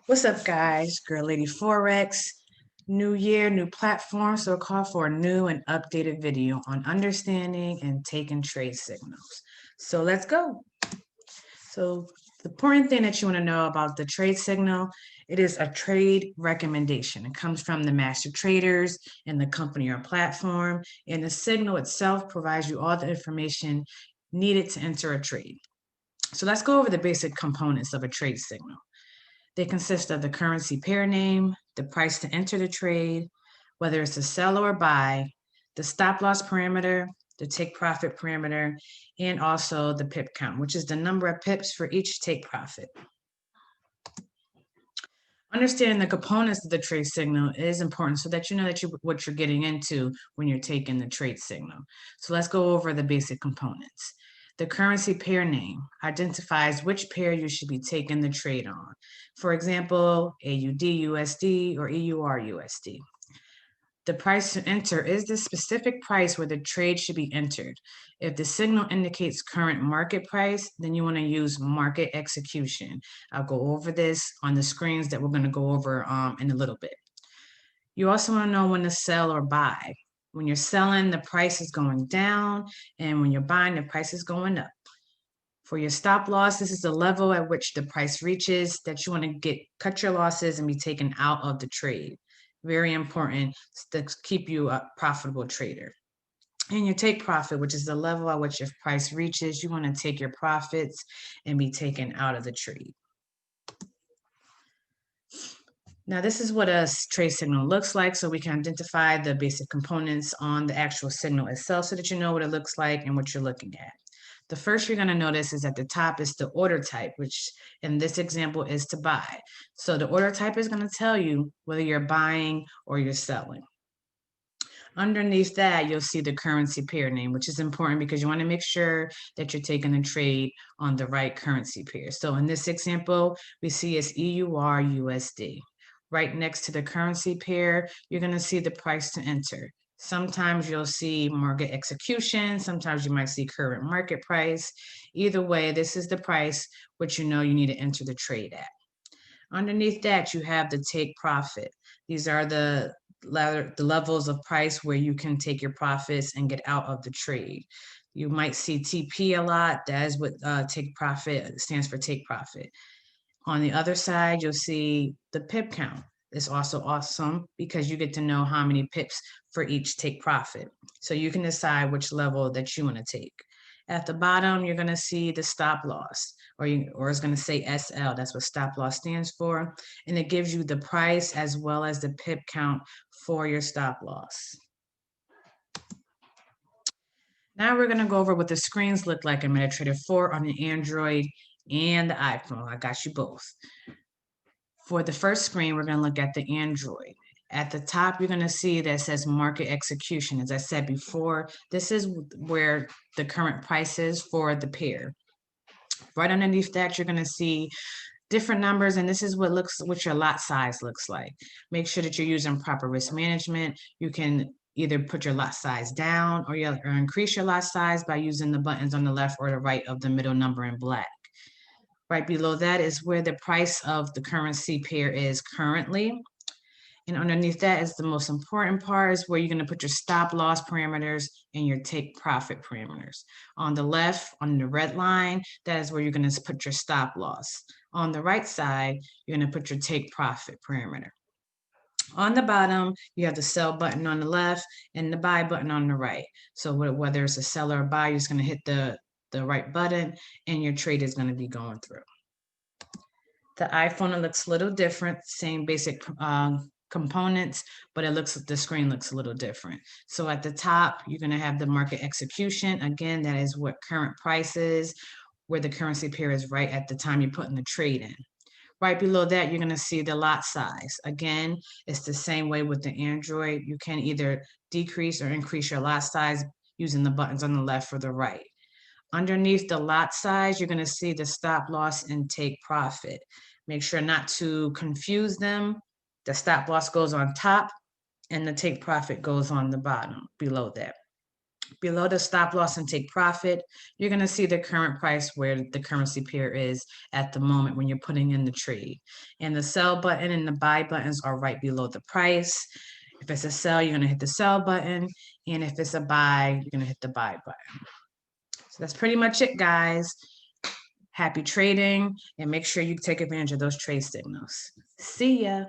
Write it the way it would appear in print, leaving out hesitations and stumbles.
What's up, guys? Girl Lady Forex. New year, new platform. So call for a new and updated video on understanding and taking trade signals. So let's go. So the important thing that you want to know about the trade signal, it is a trade recommendation. It comes from the master traders in the company or platform, and the signal itself provides you all the information needed to enter a trade. So let's go over the basic components of a trade signal. They consist of the currency pair name, the price to enter the trade, whether it's a sell or buy, the stop loss parameter, the take profit parameter, and also the pip count, which is the number of pips for each take profit. Understanding the components of the trade signal is important so that you know what you're getting into when you're taking the trade signal. So let's go over the basic components. The currency pair name identifies which pair you should be taking the trade on. For example, AUD/USD or EUR/USD. The price to enter is the specific price where the trade should be entered. If the signal indicates current market price, then you want to use market execution. I'll go over this on the screens that we're going to go over in a little bit. You also want to know when to sell or buy. When you're selling, the price is going down, and when you're buying, the price is going up. For your stop loss, this is the level at which the price reaches that you want to cut your losses and be taken out of the trade. Very important to keep you a profitable trader. And your take profit, which is the level at which if price reaches, you want to take your profits and be taken out of the trade. Now, this is what a trade signal looks like, so we can identify the basic components on the actual signal itself so that you know what it looks like and what you're looking at. The first you're going to notice is at the top is the order type, which in this example is to buy. So the order type is going to tell you whether you're buying or you're selling. Underneath that, you'll see the currency pair name, which is important because you want to make sure that you're taking a trade on the right currency pair. So in this example, we see it's EUR/USD. Right next to the currency pair, you're going to see the price to enter. Sometimes you'll see market execution. Sometimes you might see current market price. Either way, this is the price which you know you need to enter the trade at. Underneath that, you have the take profit. These are the levels of price where you can take your profits and get out of the trade. You might see TP a lot. That is what take profit stands for, take profit. On the other side, you'll see the pip count. It's also awesome because you get to know how many pips for each take profit. So you can decide which level that you want to take. At the bottom, you're going to see the stop loss, or it's going to say SL. That's what stop loss stands for. And it gives you the price as well as the pip count for your stop loss. Now we're going to go over what the screens look like in MetaTrader 4 on the Android and the iPhone. I got you both. For the first screen, we're going to look at the Android. At the top, you're going to see that says market execution. As I said before, this is where the current price is for the pair. Right underneath that, you're going to see different numbers, and this is what your lot size looks like. Make sure that you're using proper risk management. You can either put your lot size down or increase your lot size by using the buttons on the left or the right of the middle number in black. Right below that is where the price of the currency pair is currently. And underneath that is the most important part, is where you're going to put your stop loss parameters and your take profit parameters. On the left, on the red line, that is where you're going to put your stop loss. On the right side, you're going to put your take profit parameter. On the bottom, you have the sell button on the left and the buy button on the right. So whether it's a seller or buy, you're just going to hit the right button and your trade is going to be going through. The iPhone, it looks a little different, same basic components, but the screen looks a little different. So at the top, you're going to have the market execution. Again, that is what current price is, where the currency pair is right at the time you're putting the trade in. Right below that, you're going to see the lot size. Again, it's the same way with the Android. You can either decrease or increase your lot size using the buttons on the left or the right. Underneath the lot size, you're going to see the stop loss and take profit. Make sure not to confuse them. The stop loss goes on top and the take profit goes on the bottom below that. Below the stop loss and take profit, you're going to see the current price where the currency pair is at the moment when you're putting in the trade. And the sell button and the buy buttons are right below the price. If it's a sell, you're going to hit the sell button. And if it's a buy, you're going to hit the buy button. So that's pretty much it, guys. Happy trading, and make sure you take advantage of those trade signals. See ya.